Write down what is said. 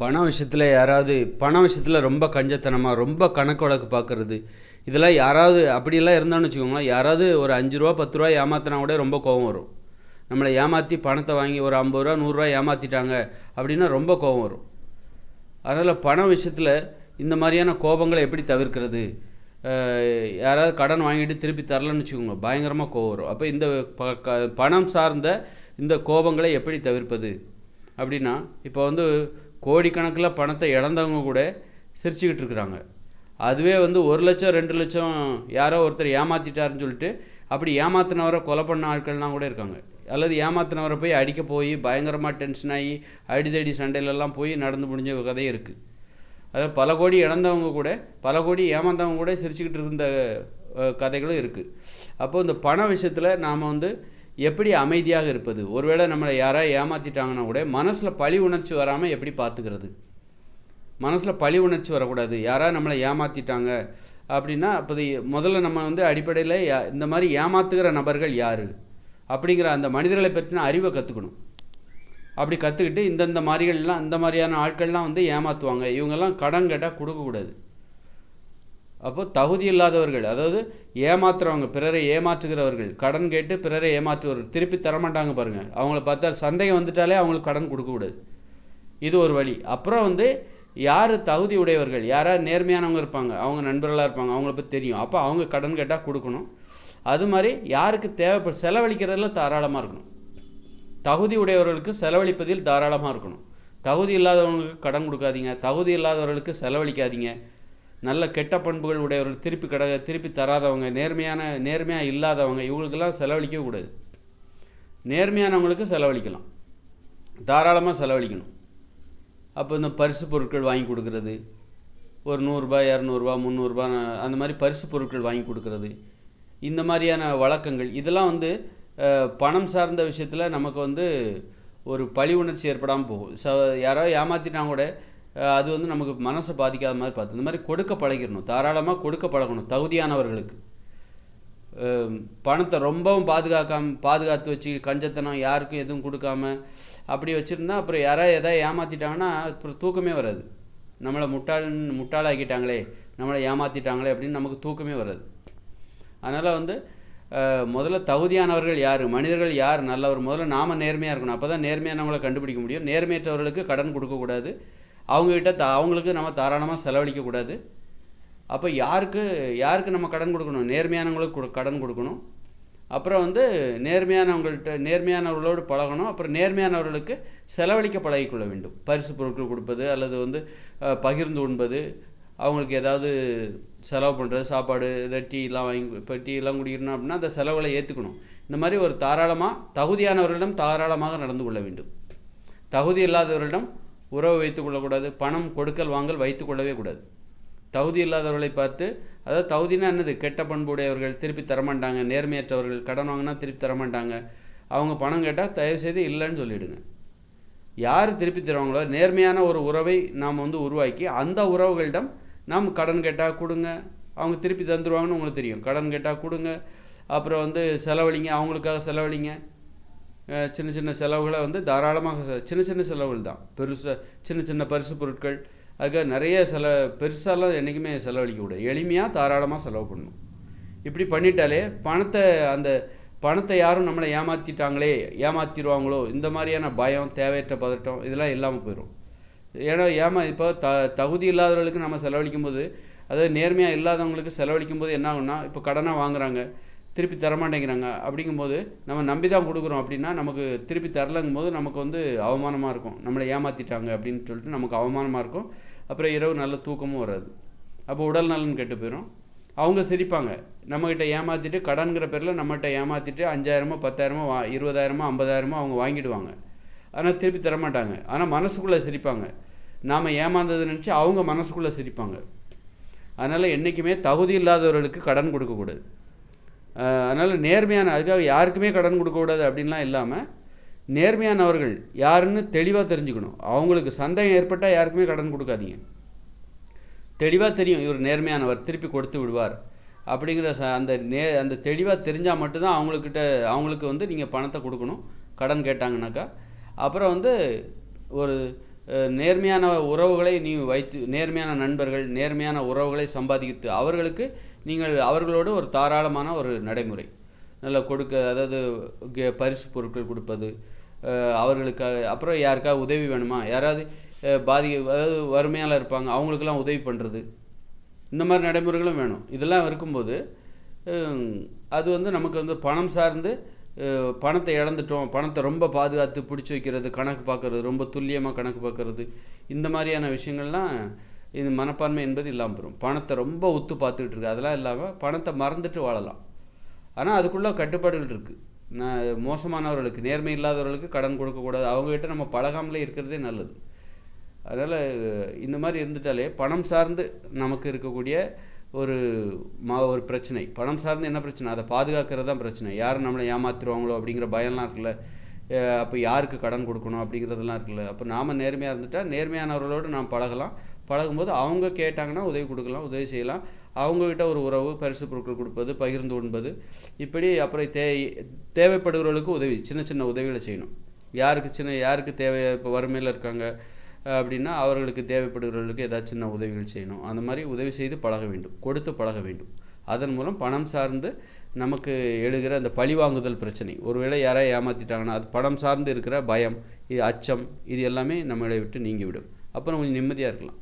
பண விஷயத்தில் யாராவது பண விஷயத்தில் ரொம்ப கஞ்சத்தனமாக ரொம்ப கணக்கு வழக்கு பார்க்குறது, இதெல்லாம் யாராவது அப்படியெல்லாம் இருந்தான்னு வச்சுக்கோங்களேன். யாராவது ஒரு 5 ரூபா 10 ரூபா ஏமாத்தினா கூட ரொம்ப கோபம் வரும். நம்மளை ஏமாற்றி பணத்தை வாங்கி ஒரு 50 ரூபா 100 ரூபா ஏமாற்றிட்டாங்க அப்படின்னா ரொம்ப கோபம் வரும். அதனால் பண விஷயத்தில் இந்த மாதிரியான கோபங்களை எப்படி தவிர்க்கிறது? யாராவது கடன் வாங்கிட்டு திருப்பி தரலன்னு வச்சுக்கோங்க, பயங்கரமாக கோபம் வரும். அப்போ இந்த பணம் சார்ந்த இந்த கோபங்களை எப்படி தவிர்ப்பது அப்படின்னா, இப்போ வந்து கோடிக்கணக்கில் பணத்தை இழந்தவங்க கூட சிரிச்சுக்கிட்டு இருக்கிறாங்க. அதுவே வந்து 1 லட்சம் 2 லட்சம் யாரோ ஒருத்தர் ஏமாற்றிட்டாருன்னு சொல்லிட்டு அப்படி ஏமாத்தினவரை கொலை பண்ண ஆட்கள்லாம் கூட இருக்காங்க. அல்லது ஏமாத்தினவரை போய் அடிக்க போய் பயங்கரமாக டென்ஷன் ஆகி அடிதடி சண்டையிலெல்லாம் போய் நடந்து முடிஞ்ச கதையும் இருக்குது. அதாவது பல கோடி இழந்தவங்க கூட, பல கோடி ஏமாந்தவங்க கூட சிரிச்சுக்கிட்டு இருந்த கதைகளும் இருக்குது. அப்போது இந்த பண விஷயத்தில் நாம் வந்து எப்படி அமைதியாக இருப்பது? ஒருவேளை நம்மளை யாராவது ஏமாற்றிட்டாங்கன்னா கூட மனசில் பழி உணர்ச்சி வராமல் எப்படி பார்த்துக்கிறது? மனசில் பழி உணர்ச்சி வரக்கூடாது. யாராவது நம்மளை ஏமாற்றிட்டாங்க அப்படின்னா அப்போ முதல்ல நம்ம வந்து அடிப்படையில் இந்த மாதிரி ஏமாத்துகிற நபர்கள் யார் அப்படிங்கிற அந்த மனிதர்களை பற்றின அறிவை கற்றுக்கணும். அப்படி கற்றுக்கிட்டு இந்தந்த மாதிரிகள்லாம் இந்த மாதிரியான ஆட்கள்லாம் வந்து ஏமாற்றுவாங்க, இவங்கெல்லாம் கடன் கேட்டால் கொடுக்கக்கூடாது. அப்போது தகுதி இல்லாதவர்கள், அதாவது ஏமாத்துறவங்க, பிறரை ஏமாற்றுகிறவர்கள், கடன் கேட்டு பிறரை ஏமாற்றுவர்கள் திருப்பி தரமாட்டாங்க பாருங்கள், அவங்கள பார்த்தா சந்தேகம் வந்துட்டாலே அவங்களுக்கு கடன் கொடுக்கக்கூடாது. இது ஒரு வழி. அப்புறம் வந்து யார் தகுதி உடையவர்கள், யாராவது நேர்மையானவங்க இருப்பாங்க, அவங்க நண்பர்களாக இருப்பாங்க, அவங்கள பற்றி தெரியும், அப்போ அவங்க கடன் கேட்டால் கொடுக்கணும். அது மாதிரி யாருக்கு தேவைப்படும் செலவழிக்கிறதுல தாராளமாக இருக்கணும். தகுதி உடையவர்களுக்கு செலவழிப்பதில் தாராளமாக இருக்கணும். தகுதி இல்லாதவங்களுக்கு கடன் கொடுக்காதீங்க, தகுதி இல்லாதவர்களுக்கு செலவழிக்காதீங்க. நல்ல கெட்ட பண்புகள் உடையவர்கள், திருப்பி தராதவங்க, நேர்மையாக இல்லாதவங்க, இவங்களுக்கெல்லாம் செலவழிக்கவே கூடாது. நேர்மையானவங்களுக்கு செலவழிக்கலாம், தாராளமாக செலவழிக்கணும். அப்போ இந்த பரிசு பொருட்கள் வாங்கி கொடுக்கறது, ஒரு 100 ரூபா 200 ரூபா 300 ரூபா அந்த மாதிரி பரிசு பொருட்கள் வாங்கி கொடுக்கறது, இந்த மாதிரியான வழக்கங்கள் இதெல்லாம் வந்து பணம் சார்ந்த விஷயத்தில் நமக்கு வந்து ஒரு பழி உணர்ச்சி ஏற்படாமல் போகும். யாராவது ஏமாற்றினா கூட அது வந்து நமக்கு மனசை பாதிக்காத மாதிரி பார்த்து இந்த மாதிரி கொடுக்க பழகிடணும். தாராளமாக கொடுக்க பழகணும் தகுதியானவர்களுக்கு. பணத்தை ரொம்பவும் பாதுகாத்து வச்சு கஞ்சத்தனம் யாருக்கும் எதுவும் கொடுக்காம அப்படி வச்சுருந்தா அப்புறம் யாராவது எதாவது ஏமாற்றிட்டாங்கன்னா அப்புறம் தூக்கமே வராது. நம்மளை முட்டாளாக்கிட்டாங்களே, நம்மளை ஏமாற்றிட்டாங்களே அப்படின்னு நமக்கு தூக்கமே வராது. அதனால் வந்து முதல்ல தகுதியானவர்கள் யார், மனிதர்கள் யார் நல்லவர், முதல்ல நாம் நேர்மையாக இருக்கணும். அப்போ தான் நேர்மையானவங்களை கண்டுபிடிக்க முடியும். நேர்மையற்றவர்களுக்கு கடன் கொடுக்கக்கூடாது, அவங்கக்கிட்ட அவங்களுக்கு நம்ம தாராளமாக செலவழிக்கக்கூடாது. அப்போ யாருக்கு நம்ம கடன் கொடுக்கணும்? நேர்மையானவங்களுக்கு கடன் கொடுக்கணும். அப்புறம் வந்து நேர்மையானவர்களோடு பழகணும். அப்புறம் நேர்மையானவர்களுக்கு செலவழிக்க பழகிக்கொள்ள வேண்டும். பரிசு பொருட்கள் கொடுப்பது அல்லது வந்து பகிர்ந்து உண்பது, அவங்களுக்கு ஏதாவது செலவு பண்ணுறது, சாப்பாடு, டீலாம் இப்போ டீலாம் குடிக்கணும் அப்படின்னா அந்த செலவுகளை ஏற்றுக்கணும். இந்த மாதிரி ஒரு தகுதியானவர்களிடம் தாராளமாக நடந்து கொள்ள வேண்டும். தகுதி இல்லாதவர்களிடம் உறவு வைத்துக் கொள்ளக்கூடாது. பணம் கொடுக்கல் வாங்கல் வைத்து கொள்ளவே கூடாது. தகுதி இல்லாதவர்களை பார்த்து, அதாவது தகுதினா என்னது? கெட்ட பண்புடையவர்கள், திருப்பி தரமாட்டாங்க, நேர்மையற்றவர்கள், கடன் வாங்கினா திருப்பி தரமாட்டாங்க, அவங்க பணம் கேட்டால் தயவுசெய்து இல்லைன்னு சொல்லிவிடுங்க. யார் திருப்பி தருவாங்களோ நேர்மையான ஒரு உறவை நாம் வந்து உருவாக்கி அந்த உறவுகளிடம் நாம் கடன் கேட்டால் கொடுங்க, அவங்க திருப்பி தந்துடுவாங்கன்னு உங்களுக்கு தெரியும். கடன் கேட்டால் கொடுங்க, அப்புறம் வந்து செலவழிங்க, அவங்களுக்காக செலவழிங்க. சின்ன சின்ன செலவுகளை வந்து தாராளமாக, சின்ன செலவுகள் தான், சின்ன பரிசு பொருட்கள், அதுக்காக நிறைய பெருசாலாம் என்றைக்குமே செலவழிக்கக்கூடாது. எளிமையாக தாராளமாக செலவு பண்ணணும். இப்படி பண்ணிட்டாலே அந்த பணத்தை யாரும் நம்மளை ஏமாற்றிடுவாங்களோ இந்த மாதிரியான பயம், தேவையற்ற பதட்டம் இதெல்லாம் இல்லாமல் போயிடும். ஏன்னா இப்போ தகுதி இல்லாதவர்களுக்கு நம்ம செலவழிக்கும் போது, அதாவது நேர்மையாக இல்லாதவங்களுக்கு செலவழிக்கும் போது என்ன ஆகும்னா, இப்போ கடனாக வாங்குறாங்க, திருப்பி தரமாட்டேங்கிறாங்க, அப்படிங்கும்போது நம்ம நம்பி தான் கொடுக்குறோம் அப்படின்னா நமக்கு திருப்பி தரலங்கும் போது நமக்கு வந்து அவமானமாக இருக்கும். நம்மளை ஏமாற்றிட்டாங்க அப்படின்னு சொல்லிட்டு நமக்கு அவமானமாக இருக்கும். அப்புறம் இரவு நல்ல தூக்கமும் வராது. அப்போ உடல் நலன் கெட்டு போயிடும். அவங்க சிரிப்பாங்க, நம்மக்கிட்ட ஏமாற்றிட்டு, கடன்கிற பேரில் நம்மகிட்ட ஏமாற்றிட்டு 5000 10,000 20,000 50,000 அவங்க வாங்கிடுவாங்க. ஆனால் திருப்பி தரமாட்டாங்க. ஆனால் மனசுக்குள்ளே சிரிப்பாங்க. நாம் ஏமாந்தது நினச்சி அவங்க மனசுக்குள்ளே சிரிப்பாங்க. அதனால் என்றைக்குமே தகுதி இல்லாதவர்களுக்கு கடன் கொடுக்கக்கூடாது. அதனால் அதுக்காக யாருக்குமே கடன் கொடுக்கக்கூடாது அப்படின்லாம் இல்லாமல், நேர்மையானவர்கள் யாருன்னு தெளிவாக தெரிஞ்சுக்கணும். அவங்களுக்கு சந்தேகம் ஏற்பட்டால் யாருக்குமே கடன் கொடுக்காதீங்க. தெளிவாக தெரியும் இவர் நேர்மையானவர், திருப்பி கொடுத்து விடுவார் அப்படிங்கிற அந்த தெளிவாக தெரிஞ்சால் மட்டும்தான் அவங்களுக்கு வந்து நீங்கள் பணத்தை கொடுக்கணும் கடன் கேட்டாங்கனாக்கா. அப்புறம் வந்து ஒரு நேர்மையான உறவுகளை நீ வைத்து, நேர்மையான நண்பர்கள், நேர்மையான உறவுகளை சம்பாதித்து அவர்களுக்கு நீங்கள் அவர்களோடு ஒரு தாராளமான ஒரு நடைமுறை நல்லா கொடுக்க, அதாவது பரிசு பொருட்கள் கொடுப்பது, அவர்களுக்கு அப்புறம் யாருக்காவது உதவி வேணுமா, யாராவது அதாவது வறுமையால் இருப்பாங்க அவங்களுக்கெல்லாம் உதவி பண்ணுறது, இந்த மாதிரி நடைமுறைகளும் வேணும். இதெல்லாம் இருக்கும்போது அது வந்து நமக்கு வந்து பணம் சார்ந்து பணத்தை இழந்துட்டோம், பணத்தை ரொம்ப பாதுகாத்து பிடிச்சி வைக்கிறது, கணக்கு பார்க்குறது, ரொம்ப துல்லியமாக கணக்கு பார்க்குறது, இந்த மாதிரியான விஷயங்கள்லாம் இது மனப்பான்மை என்பது இல்லாமல் போகும். பணத்தை ரொம்ப உத்து பார்த்துக்கிட்டு இருக்கு, அதெல்லாம் இல்லாமல் பணத்தை மறந்துட்டு வாழலாம். ஆனால் அதுக்குள்ளே கட்டுப்பாடுகள் இருக்குது. மோசமானவர்களுக்கு, நேர்மை இல்லாதவர்களுக்கு கடன் கொடுக்கக்கூடாது, அவங்ககிட்ட நம்ம பழகாமலே இருக்கிறதே நல்லது. அதனால் இந்த மாதிரி இருந்துட்டாலே பணம் சார்ந்து நமக்கு இருக்கக்கூடிய ஒரு ஒரு பிரச்சனை, பணம் சார்ந்து என்ன பிரச்சனை, அதை பாதுகாக்கிறது தான் பிரச்சனை. யாரும் நம்மளை ஏமாத்திடுவாங்களோ அப்படிங்கிற பயம்லாம் இருக்குல்ல, அப்போ யாருக்கு கடன் கொடுக்கணும் அப்படிங்கிறதெல்லாம் இருக்குல்ல. அப்போ நாம் நேர்மையாக இருந்துட்டால் நேர்மையானவர்களோடு நாம் பழகலாம். பழகும்போது அவங்க கேட்டாங்கன்னா உதவி கொடுக்கலாம், உதவி செய்யலாம். அவங்கக்கிட்ட ஒரு உறவு, பரிசு பொருட்கள் கொடுப்பது, பகிர்ந்து உண்பது, இப்படி அப்புறம் தேவைப்படுகிறவர்களுக்கு உதவி, சின்ன சின்ன உதவிகளை செய்யணும். யாருக்கு தேவை, இப்போ வறுமையில் இருக்காங்க அப்படின்னா அவர்களுக்கு தேவைப்படுகிறவர்களுக்கு ஏதாச்சும் சின்ன உதவிகள் செய்யணும். அந்த மாதிரி உதவி செய்து பழக வேண்டும், கொடுத்து பழக வேண்டும். அதன் மூலம் பணம் சார்ந்து நமக்கு எழுகிற அந்த பழிவாங்குதல் பிரச்சனை, ஒருவேளை யாராவது ஏமாற்றிட்டாங்கன்னா அது பணம் சார்ந்து இருக்கிற பயம், அச்சம், இது எல்லாமே நம்மளை விட்டு நீங்கிவிடும். அப்புறம் கொஞ்சம் நிம்மதியாக இருக்கலாம்.